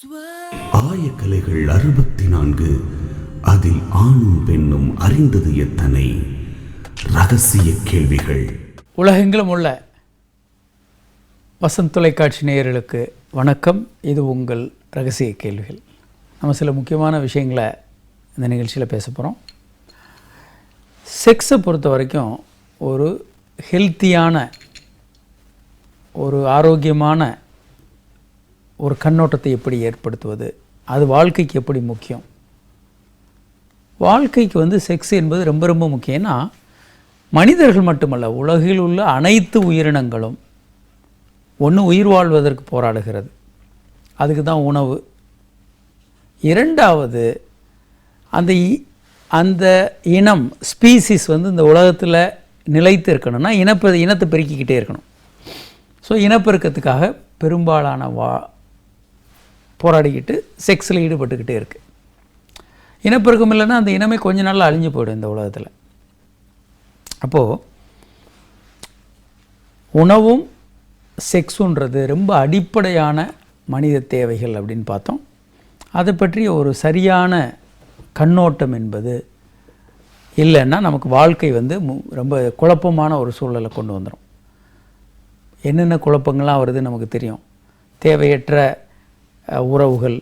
ஆயக்கலைகள் 64 அதில் ஆணும் பெண்ணும் அறிந்தது எத்தனை ரகசிய கேள்விகள். உலகெங்கிலும் உள்ள வசந்த் தொலைக்காட்சி நேயர்களுக்கு வணக்கம். இது உங்கள் ரகசிய கேள்விகள். நம்ம சில முக்கியமான விஷயங்களை இந்த நிகழ்ச்சியில் பேச போகிறோம். செக்ஸை பொறுத்த வரைக்கும் ஒரு ஹெல்த்தியான, ஒரு ஆரோக்கியமான ஒரு கண்ணோட்டத்தை எப்படி ஏற்படுத்துவது, அது வாழ்க்கைக்கு எப்படி முக்கியம். வாழ்க்கைக்கு செக்ஸ் என்பது ரொம்ப ரொம்ப முக்கியம். ஏன்னா மனிதர்கள் மட்டுமல்ல, உலகில் உள்ள அனைத்து உயிரினங்களும் ஒன்று உயிர் வாழ்வதற்கு போராடுகிறது, அதுக்கு தான் உணவு. இரண்டாவது, அந்த இனம் ஸ்பீசிஸ் இந்த உலகத்தில் நிலைத்து இருக்கணும்னா இனத்தை பெருக்கிக்கிட்டே இருக்கணும். ஸோ இனப்பெருக்கத்துக்காக பெரும்பாலான போராடிக்கிட்டு செக்ஸில் ஈடுபட்டுக்கிட்டே இருக்குது. இனப்பெருக்கம் இல்லைன்னா அந்த இனமே கொஞ்ச நாளில் அழிஞ்சு போயிடும் இந்த உலகத்தில். அப்போது உணவும் செக்ஸுன்றது ரொம்ப அடிப்படையான மனித தேவைகள் அப்படின்னு பார்த்தோம். அதை பற்றி ஒரு சரியான கண்ணோட்டம் என்பது இல்லைன்னா நமக்கு வாழ்க்கை ரொம்ப குழப்பமான ஒரு சூழலை கொண்டு வந்துடும். என்னென்ன குழப்பங்கள்லாம் வருது நமக்கு தெரியும். தேவையற்ற உறவுகள்,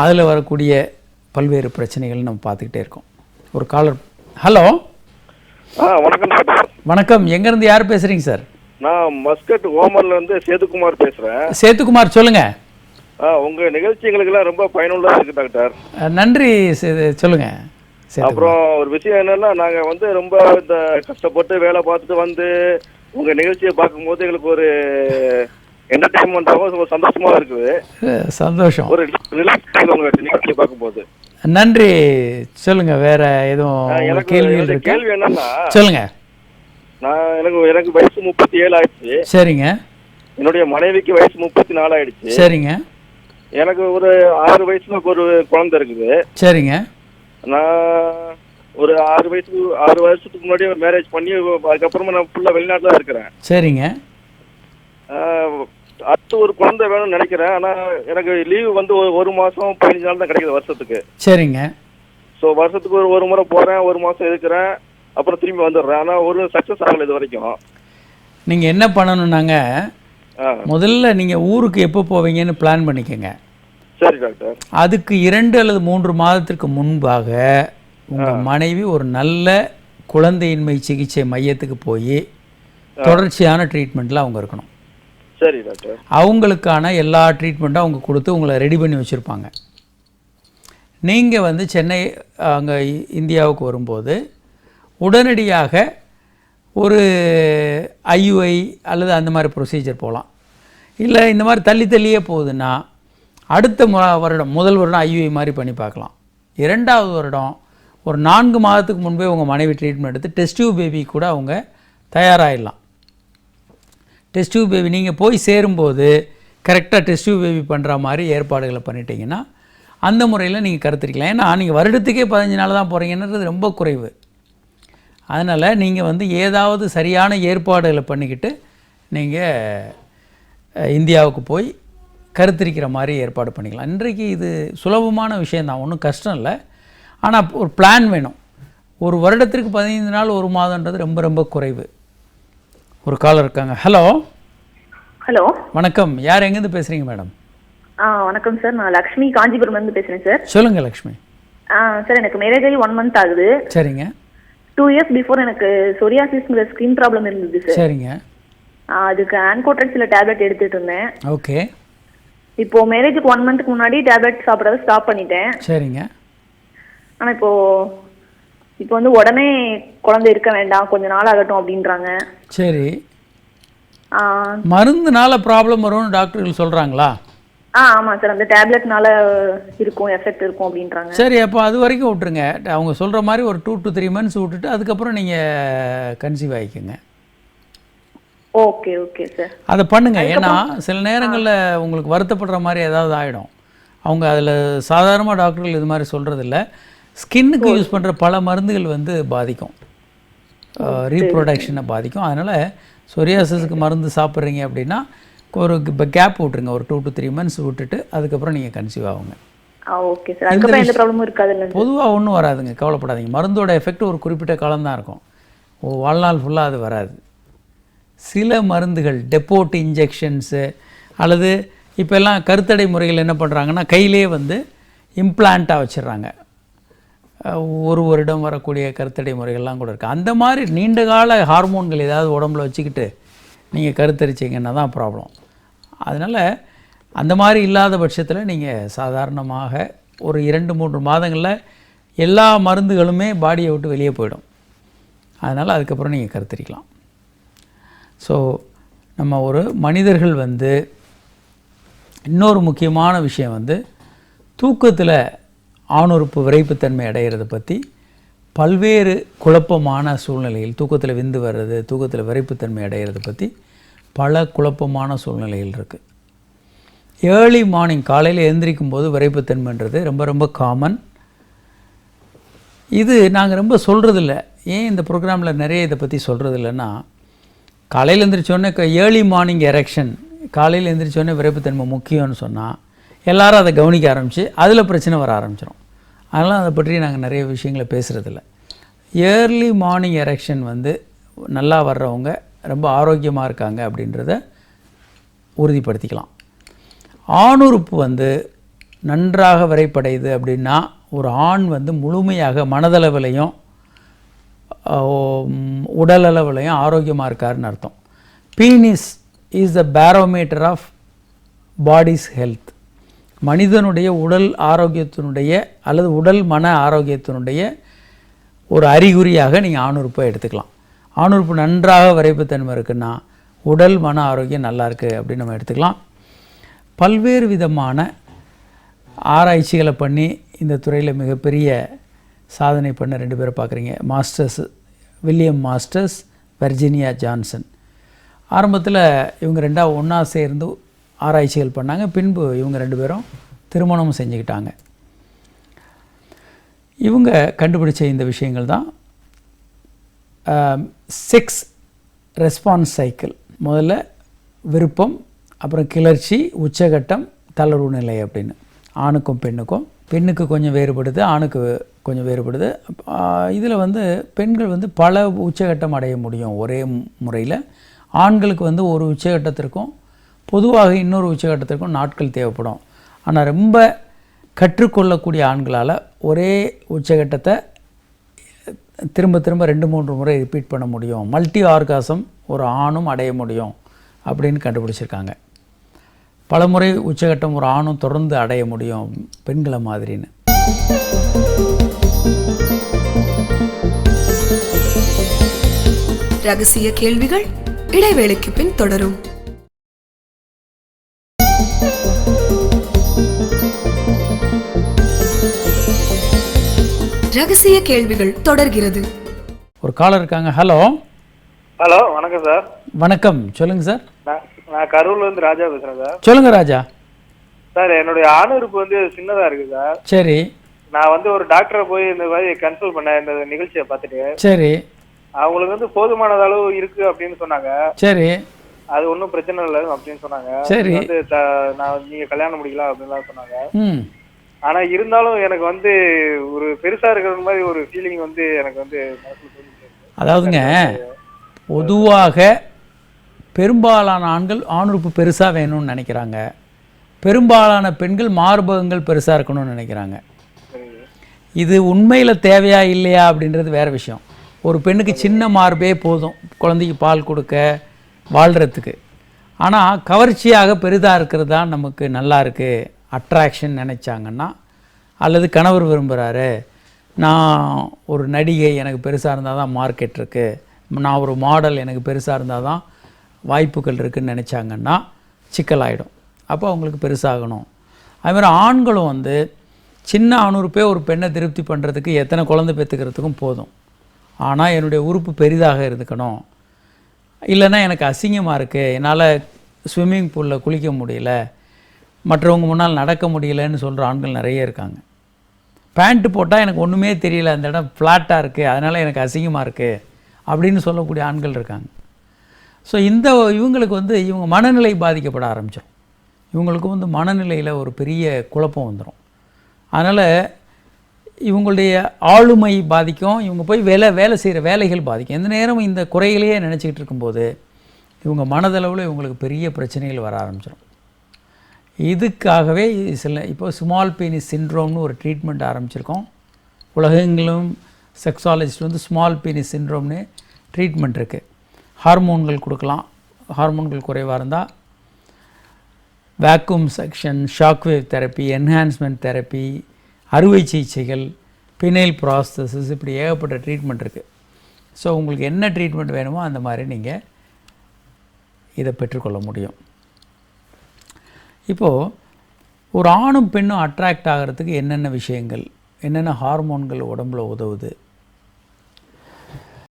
அதில் வரக்கூடிய பல்வேறு பிரச்சனைகள் நம்ம பார்த்துக்கிட்டே இருக்கோம். ஒரு காலர். ஹலோ, வணக்கம் சார். வணக்கம். எங்கேருந்து யார் பேசுகிறீங்க சார்? நான் மஸ்கட் ஓமன்லேருந்து சேதுக்குமார் பேசுகிறேன். சேதுக்குமார், சொல்லுங்கள். உங்கள் நிகழ்ச்சி எங்களுக்கெல்லாம் ரொம்ப பயனுள்ளதாக இருக்குது டாக்டர். நன்றி. சொல்லுங்கள். அப்புறம் ஒரு விஷயம் என்னென்னா, நாங்கள் ரொம்ப இந்த கஷ்டப்பட்டு வேலை பார்த்துட்டு உங்கள் நிகழ்ச்சியை பார்க்கும்போது எங்களுக்கு ஒரு என்டர்டைன்மெண்ட்டாகவும் சந்தோஷமாக இருக்குது. சந்தோஷம். ஒரு ரிலாக்ஸ் உங்கள் நிகழ்ச்சியை பார்க்கும்போது. நன்றி. சொல்லுங்கள். வேறு எதுவும் கேள்வி என்னன்னா, சொல்லுங்கள். எனக்கு வயசு 37 ஆயிடுச்சு. சரிங்க. என்னுடைய மனைவிக்கு வயசு 34 ஆயிடுச்சு. சரிங்க. எனக்கு ஒரு 6 வயசுல ஒரு குழந்தை இருக்குது. சரிங்க. நான் ஒரு 6 வருஷத்துக்கு முன்னாடி மேரேஜ் பண்ணி அதுக்கப்புறமா நான் ஃபுல்லாக வெளிநாட்டில் தான் இருக்கிறேன். சரிங்க. அடுத்து ஒரு குழந்தை வேணும்னு நினைக்கிறேன். ஆனால் எனக்கு லீவு ஒரு மாதம் 15 நாள் தான் கிடைக்குது வருஷத்துக்கு. சரிங்க. ஸோ வருஷத்துக்கு ஒரு முறை போகிறேன், ஒரு மாதம் இருக்கிறேன், அப்புறம் திரும்பி வந்துடுறேன். ஆனால் ஒரு சக்ஸஸ் ஆகலை இது வரைக்கும். நீங்கள் என்ன பண்ணணுன்னாங்க, முதல்ல நீங்கள் ஊருக்கு எப்போ போவீங்கன்னு பிளான் பண்ணிக்கோங்க. சரி டாக்டர். அதுக்கு 2 அல்லது 3 மாதத்திற்கு முன்பாக உங்கள் மனைவி ஒரு நல்ல குழந்தையின்மை சிகிச்சை மையத்துக்கு போய் தொடர்ச்சியான ட்ரீட்மெண்ட்டில் அவங்க இருக்கணும். சரி டாக்டர். அவங்களுக்கான எல்லா ட்ரீட்மெண்ட்டும் அவங்க கொடுத்து உங்களை ரெடி பண்ணி வச்சுருப்பாங்க. நீங்கள் சென்னை அங்கே இந்தியாவுக்கு வரும்போது உடனடியாக ஒரு ஐயுஐ அல்லது அந்த மாதிரி ப்ரொசீஜர் போகலாம். இல்லை இந்த மாதிரி தள்ளியே போகுதுன்னா அடுத்த முதல் வருடம் ஐயுஐ மாதிரி பண்ணி பார்க்கலாம். 2வது வருடம் ஒரு 4 மாதத்துக்கு முன்பே உங்கள் மனைவி ட்ரீட்மெண்ட் எடுத்து டெஸ்ட் டியூப் பேபி கூட அவங்க தயாராகிடலாம். டெஸ்ட் டியூப் பேபி நீங்கள் போய் சேரும்போது கரெக்டாக டெஸ்ட் டியூப் பேபி பண்ணுற மாதிரி ஏற்பாடுகளை பண்ணிட்டீங்கன்னா அந்த முறையில் நீங்கள் கருத்திருக்கலாம். ஏன்னா நீங்கள் வருடத்துக்கே 15 நாள் தான் போகிறீங்கன்றது ரொம்ப குறைவு. அதனால் நீங்கள் ஏதாவது சரியான ஏற்பாடுகளை பண்ணிக்கிட்டு நீங்கள் இந்தியாவுக்கு போய் கருத்திருக்கிற மாதிரி ஏற்பாடு பண்ணிக்கலாம். இன்றைக்கு இது சுலபமான விஷயந்தான், ஒன்றும் கஷ்டம் இல்லை. ஆனால் ஒரு பிளான் வேணும். ஒரு வருடத்திற்கு 15 நாள், ஒரு மாதன்றது ரொம்ப ரொம்ப குறைவு. ஒரு காலர் இருக்காங்க. ஹலோ. ஹலோ, வணக்கம். யார் எங்கேருந்து பேசுகிறீங்க மேடம்? வணக்கம் சார். நான் லக்ஷ்மி, காஞ்சிபுரம்லேருந்து பேசுகிறேன் சார். சொல்லுங்கள் லக்ஷ்மி. சார், எனக்கு மேரேஜ் ஆகி 1 மந்த் ஆகுது. சரிங்க. 2 இயர்ஸ் பிஃபோர் எனக்கு சொரியாசிஸ்ங்கிற ஸ்கின் ப்ராப்ளம் இருந்தது சார். சரிங்க. அதுக்கு ஆன்கோட்ரன்ஸில் டேப்லெட் எடுத்துகிட்டு இருந்தேன். ஓகே. இப்போது மேரேஜுக்கு 1 மந்த்துக்கு முன்னாடி டேப்லெட் சாப்பிட்றத ஸ்டாப் பண்ணிட்டேன். சரிங்க. ஆனால் இப்போ உடனே குழந்தை இருக்க வேண்டாம், கொஞ்ச நாள் ஆகட்டும் அப்படின்றாங்க. சரி. மருந்துனால ப்ராப்ளம் வரும்னு டாக்டர்கள் சொல்கிறாங்களா? ஆமாம் சார், அந்த டேப்லெட்னால இருக்கும், எஃபெக்ட் இருக்கும் அப்படின்றாங்க. சரி, அப்போ அது வரைக்கும் விட்டுருங்க. அவங்க சொல்கிற மாதிரி ஒரு 2 to 3 months விட்டுட்டு அதுக்கப்புறம் நீங்கள் கன்சீவ் ஆகிக்கோங்க. ஓகே ஓகே சார், அதை பண்ணுங்கள். ஏன்னா சில நேரங்களில் உங்களுக்கு வருத்தப்படுற மாதிரி ஏதாவது ஆகிடும். அவங்க அதில் சாதாரணமாக டாக்டர்கள் இது மாதிரி சொல்கிறதில்ல. ஸ்கின்னுக்கு யூஸ் பண்ணுற பல மருந்துகள் பாதிக்கும், ரீப்ரொடக்ஷனை பாதிக்கும். அதனால் சொரியாசிஸ்க்கு மருந்து சாப்பிட்றீங்க அப்படின்னா ஒரு இப்போ கேப் விட்ருங்க, ஒரு 2 to 3 months விட்டுட்டு அதுக்கப்புறம் நீங்கள் கன்சீவ் ஆகுங்க. Okay sir. அதுக்கப்புறம் எந்த ப்ராப்ளமும் இருக்காதுல்ல? பொதுவாக ஒன்றும் வராதுங்க, கவலைப்படாதீங்க. மருந்தோட எஃபெக்ட் ஒரு குறிப்பிட்ட காலம் தான் இருக்கும், வாழ்நாள் ஃபுல்லாக அது வராது. சில மருந்துகள் டெப்போட் இன்ஜெக்ஷன்ஸு அல்லது இப்போ எல்லாம் கருத்தடை முறைகள் என்ன பண்ணுறாங்கன்னா கையிலே வந்து இம்ப்ளான்ட்டாக வச்சிடுறாங்க. 1 வருடம் வரக்கூடிய கருத்தடை முறைகள்லாம் கூட இருக்குது. அந்த மாதிரி நீண்ட கால ஹார்மோன்கள் ஏதாவது உடம்புல வச்சுக்கிட்டு நீங்கள் கருத்தரிச்சிங்கன்னா தான் ப்ராப்ளம். அதனால் அந்த மாதிரி இல்லாத பட்சத்தில் நீங்கள் சாதாரணமாக ஒரு 2-3 மாதங்களில் எல்லா மருந்துகளுமே பாடியை விட்டு வெளியே போயிடும். அதனால் அதுக்கப்புறம் நீங்கள் கருத்தரிக்கலாம். ஸோ நம்ம ஒரு மனிதர்கள் வந்து இன்னொரு முக்கியமான விஷயம் வந்து தூக்கத்தில் ஆணுறுப்பு விரைப்புத்தன்மை அடைகிறத பற்றி பல்வேறு குழப்பமான சூழ்நிலையில், தூக்கத்தில் விந்து வர்றது, தூக்கத்தில் விரைப்புத்தன்மை அடைகிறத பற்றி பல குழப்பமான சூழ்நிலைகள் இருக்குது. ஏர்லி மார்னிங் காலையில் எழுந்திரிக்கும் போது விரைப்புத்தன்மைன்றது ரொம்ப ரொம்ப காமன். இது நாங்கள் ரொம்ப சொல்கிறதில்ல. ஏன் இந்த ப்ரோக்ராமில் நிறைய இதை பற்றி சொல்கிறதில்லைன்னா, காலையில் எழுந்திரிச்சோடனே ஏர்லி மார்னிங் எரெக்ஷன், காலையில் எழுந்திரிச்சோடனே விரைப்புத்தன்மை முக்கியம்னு சொன்னால் எல்லாரும் அதை கவனிக்க ஆரம்பித்து அதில் பிரச்சனை வர ஆரம்பிச்சிடும். அதனால் அதை பற்றி நாங்கள் நிறைய விஷயங்களை பேசுகிறதில்ல. ஏர்லி மார்னிங் எரெக்ஷன் வந்து நல்லா வர்றவங்க ரொம்ப ஆரோக்கியமாக இருக்காங்க அப்படின்றத உறுதிப்படுத்திக்கலாம். ஆணுறுப்பு வந்து நன்றாக விரைப்படையுது அப்படின்னா ஒரு ஆண் வந்து முழுமையாக மனதளவிலையும் உடல் அளவிலையும் ஆரோக்கியமாக இருக்காருன்னு அர்த்தம். Penis is the barometer of body's health. மனிதனுடைய உடல் ஆரோக்கியத்தினுடைய அல்லது உடல் மன ஆரோக்கியத்தினுடைய ஒரு அறிகுறியாக நீங்கள் ஆணுறுப்பை எடுத்துக்கலாம். ஆணுறுப்பு நன்றாக விரைப்புத்தன்மை இருக்குன்னா உடல் மன ஆரோக்கியம் நல்லா இருக்குது அப்படின்னு நம்ம எடுத்துக்கலாம். பல்வேறு விதமான ஆராய்ச்சிகளை பண்ணி இந்த துறையில் மிகப்பெரிய சாதனை பண்ண 2 பேரை பார்க்குறீங்க. Masters, William masters, Virginia Johnson. ஆரம்பத்தில் இவங்க ஒன்றா சேர்ந்து ஆராய்ச்சிகள் பண்ணாங்க. பின்பு இவங்க 2 பேரும் திருமணம் செஞ்சுக்கிட்டாங்க. இவங்க கண்டுபிடிச்ச இந்த விஷயங்கள் தான் செக்ஸ் ரெஸ்பான்ஸ் சைக்கிள். முதல்ல விருப்பம், அப்புறம் கிளர்ச்சி, உச்சகட்டம், தளர்வு நிலை அப்படின்னு. ஆணுக்கும் பெண்ணுக்கும், பெண்ணுக்கு கொஞ்சம் வேறுபடுது, ஆணுக்கு கொஞ்சம் வேறுபடுது. இதில் வந்து பெண்கள் வந்து பல உச்சகட்டம் அடைய முடியும் ஒரே முறையில். ஆண்களுக்கு வந்து ஒரு உச்சகட்டத்திற்கும் பொதுவாக இன்னொரு உச்சகட்டத்திற்கும் நாட்கள் தேவைப்படும். ஆனால் ரொம்ப கற்றுக்கொள்ளக்கூடிய ஆண்களால் ஒரே உச்சகட்டத்தை திரும்ப திரும்ப 2-3 முறை ரிப்பீட் பண்ண முடியும். மல்டி ஆர்காசம் ஒரு ஆணும் அடைய முடியும் அப்படின்னு கண்டுபிடிச்சிருக்காங்க. பலமுறை உச்சகட்டம் ஒரு ஆணும் தொடர்ந்து அடைய முடியும் பெண்களை மாதிரின்னு. ரகசிய கேள்விகள் இடைவேளைக்கு பின் தொடரும். ரகசிய கேள்விகள் தொடர்கிறது. ஒரு காலர் இருக்காங்க. ஹலோ. ஹலோ, வணக்கம் சார். வணக்கம், சொல்லுங்கள் சார். நான் கரூர்லேருந்து ராஜா பேசுகிறேன் சார். சொல்லுங்கள் ராஜா. சார், என்னுடைய ஆணுறுப்பு வந்து சின்னதாக இருக்குது சார். சரி. நான் வந்து ஒரு டாக்டரை போய் இந்த மாதிரி கன்சல்ட் பண்ணேன் இந்த நிகழ்ச்சியை பார்த்துட்டு. சரி. அவங்களுக்கு வந்து போதுமான அளவு இருக்கு அப்படின்னு சொன்னாங்க. சரி. அது ஒன்றும் பிரச்சனை இல்லை அப்படின்னு சொன்னாங்க. சரி. வந்து நான் நீங்கள் கல்யாணம் முடிக்கலாம் அப்படின்லாம் சொன்னாங்க. ம். ஆனா இருந்தாலும் எனக்கு வந்து ஒரு பெருசா இருக்கிற மாதிரி ஒரு ஃபீலிங் வந்து எனக்கு வந்து மனசுல தோணிட்டு. அதாவதுங்க, பொதுவாக பெரும்பாலான ஆண்கள் ஆணுறுப்பு பெருசாக வேணும்னு நினைக்கிறாங்க. பெரும்பாலான பெண்கள் மார்பகங்கள் பெருசாக இருக்கணும்னு நினைக்கிறாங்க. இது உண்மையில் தேவையா இல்லையா அப்படின்றது வேறு விஷயம். ஒரு பெண்ணுக்கு சின்ன மார்பே போதும் குழந்தைக்கு பால் கொடுக்க வாழ்கிறதுக்கு. ஆனால் கவர்ச்சியாக பெரிதாக இருக்கிறது தான் நமக்கு நல்லா இருக்குது, அட்ராக்ஷன் நினச்சாங்கன்னா, அல்லது கணவர் விரும்புகிறாரு, நான் ஒரு நடிகை எனக்கு பெருசாக இருந்தால் தான் மார்க்கெட் இருக்குது, நான் ஒரு மாடல் எனக்கு பெருசாக இருந்தால் தான் வாய்ப்புகள் இருக்குதுன்னு நினச்சாங்கன்னா சிக்கலாயிடும். அப்போ அவங்களுக்கு பெருசாகணும். அதுமாதிரி ஆண்களும் வந்து சின்ன ஆணுறுப்பே ஒரு பெண்ணை திருப்தி பண்ணுறதுக்கு எத்தனை குழந்தை பெற்றுக்கிறதுக்கும் போதும். ஆனால் என்னுடைய உறுப்பு பெரிதாக இருக்கணும், இல்லைன்னா எனக்கு அசிங்கமாக இருக்குது, என்னால் ஸ்விம்மிங் பூலில் குளிக்க முடியல, மற்றவங்க முன்னால் நடக்க முடியலன்னு சொல்கிற ஆண்கள் நிறைய இருக்காங்க. பேண்ட்டு போட்டால் எனக்கு ஒன்றுமே தெரியல, அந்த இடம் ஃப்ளாட்டாக இருக்குது, அதனால் எனக்கு அசிங்கமாக இருக்குது அப்படின்னு சொல்லக்கூடிய ஆண்கள் இருக்காங்க. ஸோ இவங்களுக்கு வந்து இவங்க மனநிலை பாதிக்கப்பட ஆரம்பிச்சிடும். இவங்களுக்கு வந்து மனநிலையில் ஒரு பெரிய குழப்பம் வந்துடும். அதனால் இவங்களுடைய ஆளுமை பாதிக்கும். இவங்க போய் வேலை செய்கிற வேலைகள் பாதிக்கும். எந்த நேரமும் இந்த குறைகளையே நினச்சிக்கிட்டு இருக்கும்போது இவங்க மனதளவில் இவங்களுக்கு பெரிய பிரச்சனைகள் வர ஆரம்பிச்சிடும். இதுக்காகவே இப்போ ஸ்மால் பீனிஸ் சிண்ட்ரோம்னு ஒரு ட்ரீட்மெண்ட் ஆரம்பிச்சிருக்கோம். உலகெங்கிலும் செக்ஸாலஜிஸ்ட் வந்து ஸ்மால் பீனிஸ் சிண்ட்ரோம்னு ட்ரீட்மெண்ட் இருக்குது. ஹார்மோன்கள் கொடுக்கலாம். ஹார்மோன்கள் குறைவாக இருந்தால் vacuum section, shockwave therapy, enhancement therapy, அறுவை சிகிச்சைகள், பினைல் ப்ராசஸஸ், இப்படி ஏகப்பட்ட ட்ரீட்மெண்ட் இருக்குது. ஸோ உங்களுக்கு என்ன ட்ரீட்மெண்ட் வேணுமோ அந்த மாதிரி நீங்கள் இதை பெற்றுக்கொள்ள முடியும். இப்போது ஒரு ஆணும் பெண்ணும் அட்ராக்ட் ஆகிறதுக்கு என்னென்ன விஷயங்கள், என்னென்ன ஹார்மோன்கள் உடம்புல உதவுது